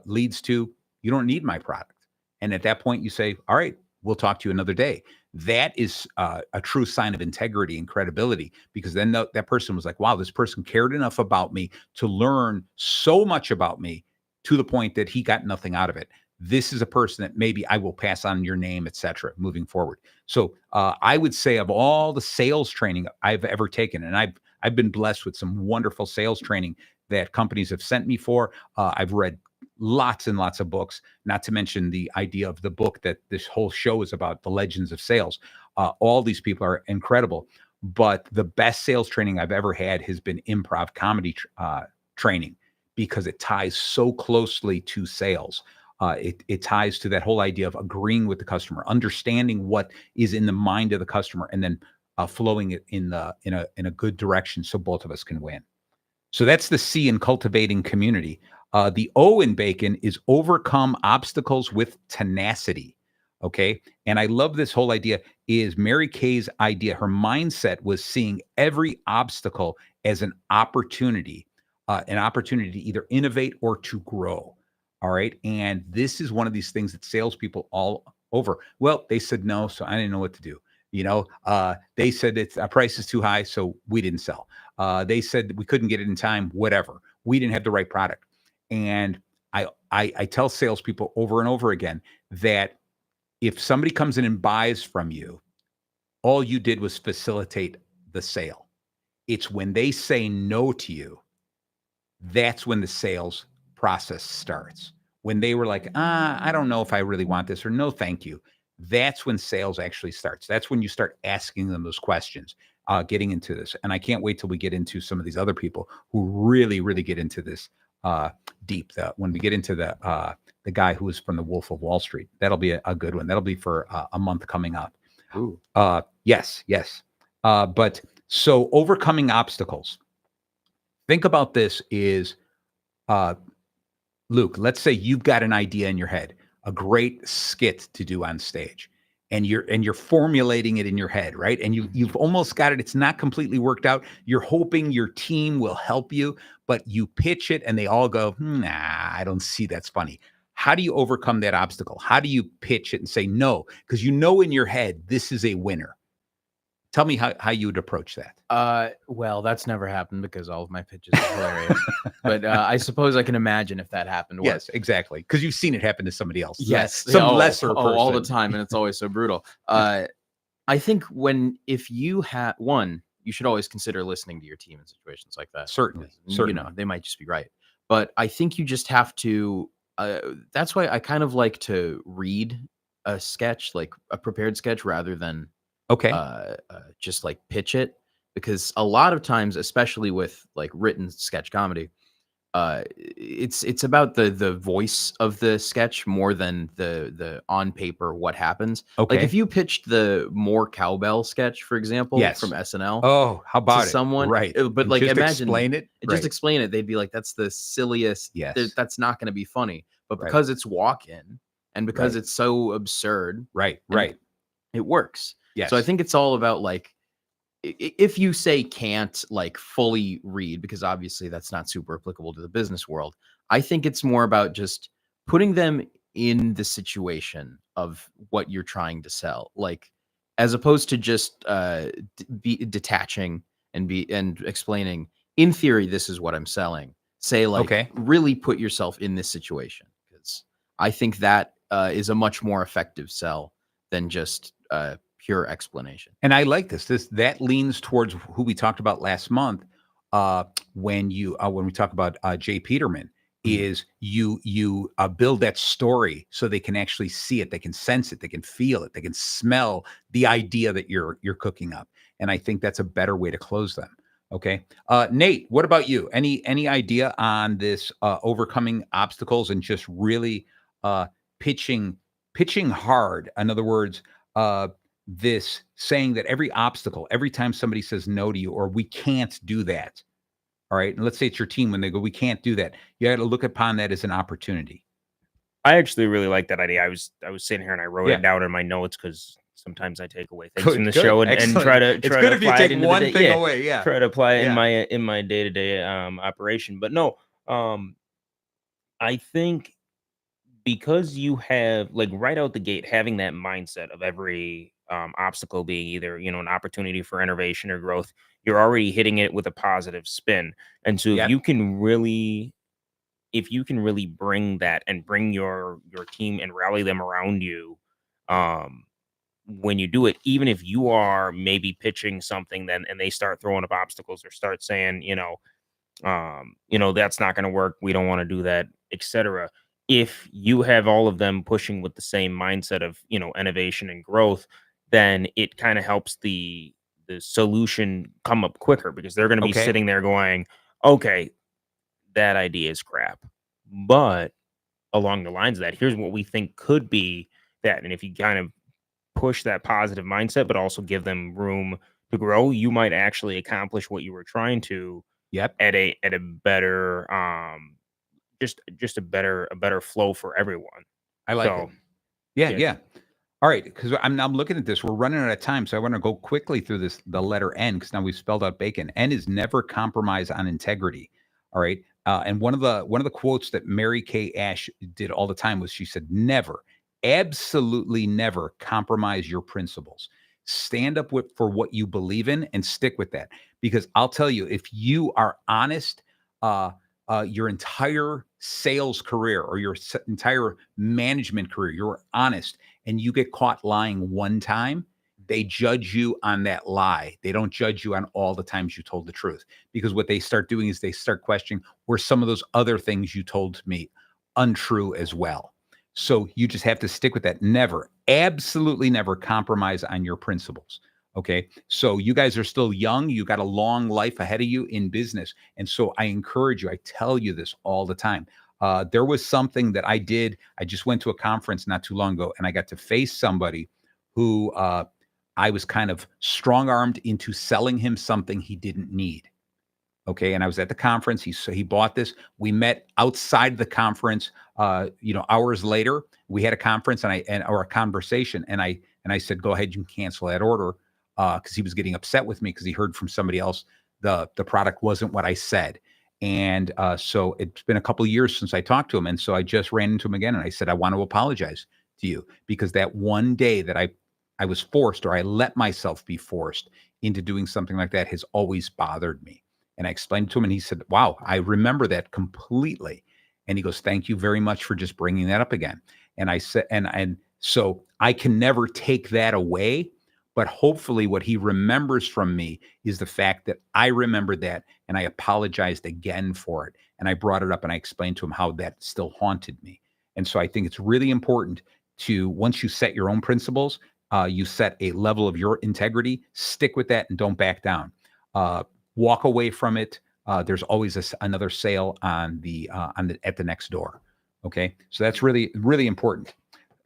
leads to, you don't need my product. And at that point you say, all right, we'll talk to you another day. That is a true sign of integrity and credibility, because then that person was like, wow, this person cared enough about me to learn so much about me to the point that he got nothing out of it. This is a person that maybe I will pass on your name, etc., moving forward. So I would say, of all the sales training I've ever taken, and I've been blessed with some wonderful sales training that companies have sent me for. I've read lots and lots of books, not to mention the idea of the book that this whole show is about, The Legends of Sales. All these people are incredible, but the best sales training I've ever had has been improv comedy training, because it ties so closely to sales. It ties to that whole idea of agreeing with the customer, understanding what is in the mind of the customer, and then flowing it in a good direction so both of us can win. So that's the C in cultivating community. The O in bacon is overcome obstacles with tenacity. Okay. And I love this whole idea. Is Mary Kay's idea. Her mindset was seeing every obstacle as an opportunity to either innovate or to grow. All right. And this is one of these things that salespeople all over. Well, they said no, so I didn't know what to do. They said it's our price is too high, so we didn't sell. They said we couldn't get it in time, whatever. We didn't have the right product. And I tell salespeople over and over again that if somebody comes in and buys from you, all you did was facilitate the sale. It's when they say no to you, that's when the sales process starts. When they were like, I don't know if I really want this, or no, thank you. That's when sales actually starts. That's when you start asking them those questions, getting into this. And I can't wait till we get into some of these other people who really, really get into this deep. When we get into the guy who is from the Wolf of Wall Street, that'll be a good one. That'll be for a month coming up. Ooh. Yes. But so overcoming obstacles. Think about this is, Luke, let's say you've got an idea in your head, a great skit to do on stage, and you're formulating it in your head, right? And you've almost got it. It's not completely worked out. You're hoping your team will help you, but you pitch it and they all go, nah, I don't see that's funny. How do you overcome that obstacle? How do you pitch it and say no? Because in your head, this is a winner. Tell me how you would approach that. Well, that's never happened because all of my pitches are hilarious. But I suppose I can imagine if that happened. Yes, exactly. Because you've seen it happen to somebody else. Yes, some lesser person. all the time, and it's always so brutal. I think if you have one, you should always consider listening to your team in situations like that. Certainly. They might just be right. But I think you just have to. That's why I kind of like to read a sketch, like a prepared sketch, rather than just like pitch it, because a lot of times, especially with like written sketch comedy, it's about the voice of the sketch more than the on paper what happens. Like if you pitched the More Cowbell sketch, for example, from SNL. Oh, how about to someone, right? But like, just imagine explain it. Explain it. They'd be like, "That's the silliest. Yes, that's not going to be funny." But because it's walk-in and because it's so absurd, right, it works. Yes. So I think it's all about like, if you say can't like fully read, because obviously that's not super applicable to the business world. I think it's more about just putting them in the situation of what you're trying to sell, like as opposed to just be detaching and explaining. In theory, this is what I'm selling. Say like, really put yourself in this situation, because I think that is a much more effective sell than just pure explanation. And I like this. That leans towards who we talked about last month when we talk about Jay Peterman. Is you build that story so they can actually see it, they can sense it, they can feel it, they can smell the idea that you're cooking up. And I think that's a better way to close them. Okay, Nate, what about you? Any idea on this overcoming obstacles and just really pitching hard? In other words, this saying that every obstacle, every time somebody says no to you or we can't do that, all right, and let's say it's your team when they go, we can't do that. You got to look upon that as an opportunity. I actually really like that idea. I was sitting here and I wrote it down in my notes because sometimes I take away things from the show and try to. It's good if you take one thing away. Yeah, try to apply it in my day-to-day operation. But no, I think because you have like right out the gate having that mindset of every obstacle being either an opportunity for innovation or growth, you're already hitting it with a positive spin. And so if you can really bring that and bring your team and rally them around you, when you do it, even if you are maybe pitching something then and they start throwing up obstacles or start saying that's not going to work, we don't want to do that, etc. If you have all of them pushing with the same mindset of innovation and growth, then it kind of helps the solution come up quicker, because they're going to be sitting there going, okay, that idea is crap, but along the lines of that, here's what we think could be that. And if you kind of push that positive mindset, but also give them room to grow, you might actually accomplish what you were trying to at a better just a better flow for everyone. I like it. Yeah. All right, because I'm looking at this. We're running out of time, so I want to go quickly through the letter N, because now we've spelled out bacon. N is never compromise on integrity. All right, and one of the quotes that Mary Kay Ash did all the time was, she said, never, absolutely never compromise your principles. stand up for what you believe in and stick with that. Because I'll tell you, if you are honest, your entire sales career or your entire management career, you're honest, and you get caught lying one time, they judge you on that lie. They don't judge you on all the times you told the truth. Because what they start doing is they start questioning, were some of those other things you told me untrue as well? So you just have to stick with that. Never, absolutely never compromise on your principles. Okay. So you guys are still young. You got a long life ahead of you in business. And so I encourage you, I tell you this all the time. There was something that I did. I just went to a conference not too long ago, and I got to face somebody who I was kind of strong-armed into selling him something he didn't need. Okay. And I was at the conference. He bought this. We met outside the conference, hours later. We had a conference or a conversation. And I said, go ahead, you can cancel that order. Because he was getting upset with me because he heard from somebody else the product wasn't what I said. And so it's been a couple of years since I talked to him. And so I just ran into him again. And I said, I want to apologize to you because that one day that I was forced, or I let myself be forced into doing something like that, has always bothered me. And I explained to him, and he said, wow, I remember that completely. And he goes, thank you very much for just bringing that up again. And I said, and so I can never take that away, but hopefully what he remembers from me is the fact that I remembered that and I apologized again for it. And I brought it up and I explained to him how that still haunted me. And so I think it's really important to, once you set your own principles, you set a level of your integrity, stick with that and don't back down. Walk away from it. There's always another sale at the next door. Okay. So that's really, really important.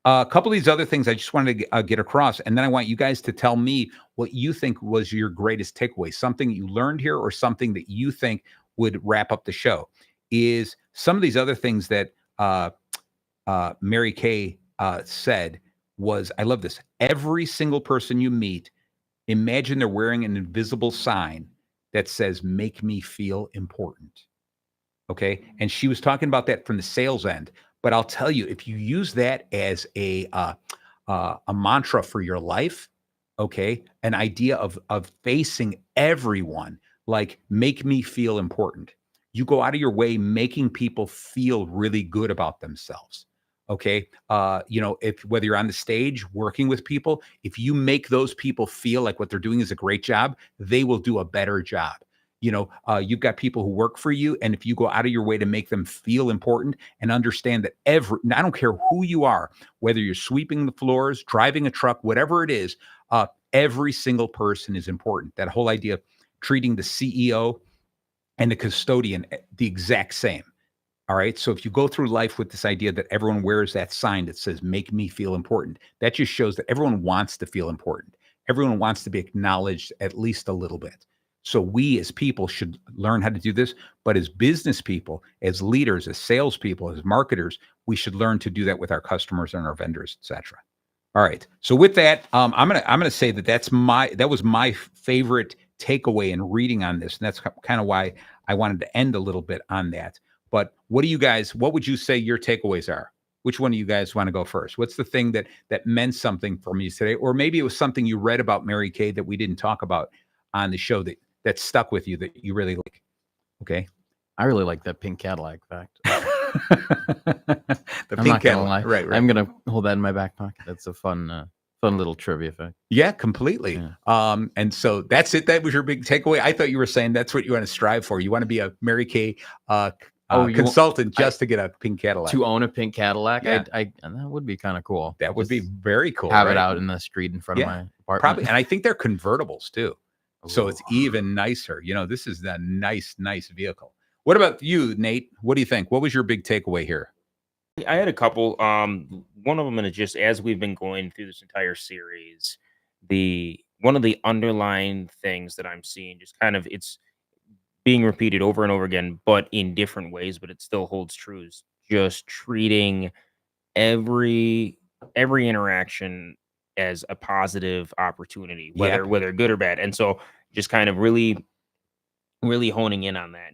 A couple of these other things I just wanted to get across, and then I want you guys to tell me what you think was your greatest takeaway, something you learned here or something that you think would wrap up the show. Is some of these other things that Mary Kay said was, I love this. Every single person you meet, imagine they're wearing an invisible sign that says, make me feel important. Okay. And she was talking about that from the sales end. But I'll tell you, if you use that as a mantra for your life, okay, an idea of facing everyone, like make me feel important. You go out of your way making people feel really good about themselves. Okay. If whether you're on the stage working with people, if you make those people feel like what they're doing is a great job, they will do a better job. You've got people who work for you, and if you go out of your way to make them feel important and understand that I don't care who you are, whether you're sweeping the floors, driving a truck, whatever it is, every single person is important. That whole idea of treating the CEO and the custodian the exact same. All right. So if you go through life with this idea that everyone wears that sign that says, make me feel important, that just shows that everyone wants to feel important. Everyone wants to be acknowledged at least a little bit. So we as people should learn how to do this. But as business people, as leaders, as salespeople, as marketers, we should learn to do that with our customers and our vendors, etc. All right. So with that, I'm gonna say that was my favorite takeaway in reading on this, and that's kind of why I wanted to end a little bit on that. But what would you say your takeaways are? Which one of you guys want to go first? What's the thing that meant something for me today? Or maybe it was something you read about Mary Kay that we didn't talk about on the show that stuck with you that you really like. Okay. I really like that pink Cadillac fact. The I'm pink not gonna Cadillac. lie. Right. I'm gonna hold that in my back pocket. That's a fun little trivia fact. Yeah, completely. Yeah. And so that's it. That was your big takeaway. I thought you were saying that's what you want to strive for. You want to be a Mary Kay consultant just to get a pink Cadillac. To own a pink Cadillac, Yeah. that would be kind of cool. That would be very cool. Have it right? out in the street in front of my apartment. Probably. And I think they're convertibles too. So it's Ooh. even nicer. This is a nice vehicle. What about you, Nate? What do you think? What was your big takeaway here? I had a couple. One of them is just as we've been going through this entire series, one of the underlying things that I'm seeing, just kind of it's being repeated over and over again, but in different ways, but it still holds true. Is just treating every interaction as a positive opportunity, whether good or bad. And so just kind of really honing in on that.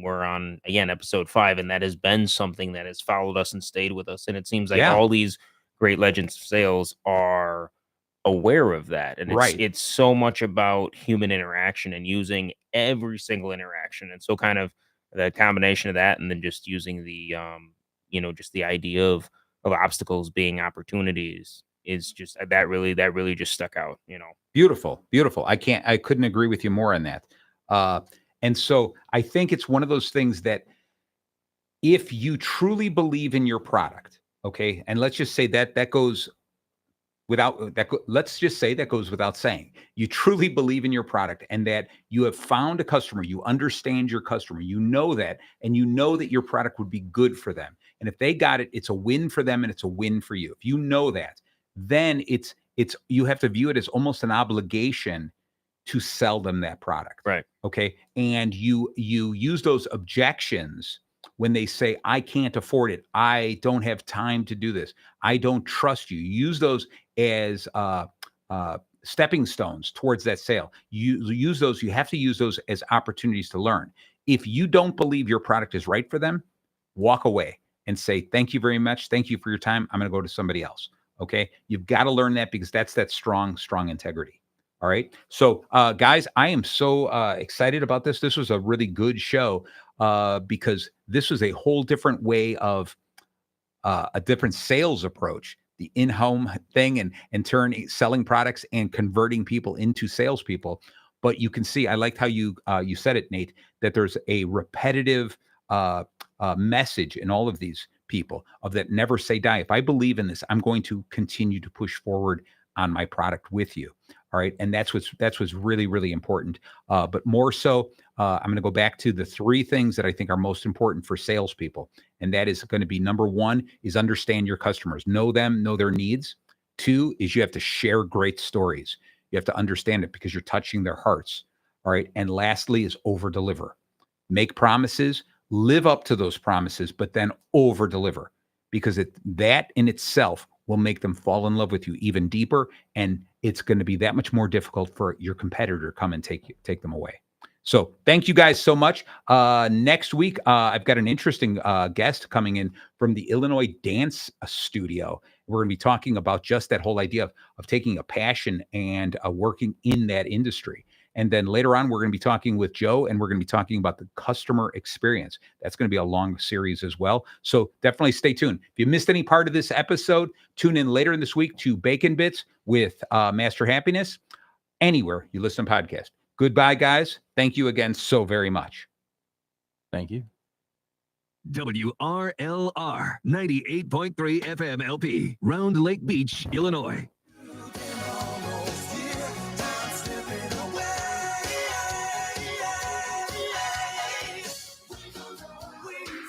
We're on again episode 5, and that has been something that has followed us and stayed with us. And it seems like all these great legends of sales are aware of that, and Right. it's so much about human interaction and using every single interaction, and so kind of the combination of that, and then just using the just the idea of obstacles being opportunities is just that really just stuck out. Beautiful, beautiful. I couldn't agree with you more on that. Uh, and so I think it's one of those things that if you truly believe in your product, okay, and let's just say that goes let's just say that goes without saying. You truly believe in your product and that you have found a customer, you understand your customer, you know that, and you know that your product would be good for them. And if they got it, it's a win for them and it's a win for you. If you know that, then it's you have to view it as almost an obligation to sell them that product. Right. Okay. And you use those objections when they say, I can't afford it. I don't have time to do this. I don't trust you. Use those as stepping stones towards that sale. You use those. You have to use those as opportunities to learn. If you don't believe your product is right for them, walk away and say, thank you very much. Thank you for your time. I'm going to go to somebody else. Okay. You've got to learn that because that's that strong integrity. All right. So, guys, I am so excited about this. This was a really good show because this was a whole different way of a different sales approach, the in-home thing and selling products and converting people into salespeople. But you can see, I liked how you said it, Nate, that there's a repetitive message in all of these people of that never say die. If I believe in this, I'm going to continue to push forward on my product with you. All right. And that's what's really, really important. But more so, I'm going to go back to the three things that I think are most important for salespeople. And that is going to be number one is understand your customers, know them, know their needs. Two is you have to share great stories. You have to understand it because you're touching their hearts. All right. And lastly is over deliver. Make promises, live up to those promises, but then over deliver because that in itself will make them fall in love with you even deeper. And it's going to be that much more difficult for your competitor to come and take them away. So thank you guys so much. Next week, I've got an interesting guest coming in from the Illinois Dance Studio. We're going to be talking about just that whole idea of taking a passion and working in that industry. And then later on, we're going to be talking with Joe, and we're going to be talking about the customer experience. That's going to be a long series as well. So definitely stay tuned. If you missed any part of this episode, tune in later in this week to Bacon Bits with Master Happiness, anywhere you listen to podcast. Goodbye, guys. Thank you again so very much. Thank you. WRLR 98.3 FM LP, Round Lake Beach, Illinois.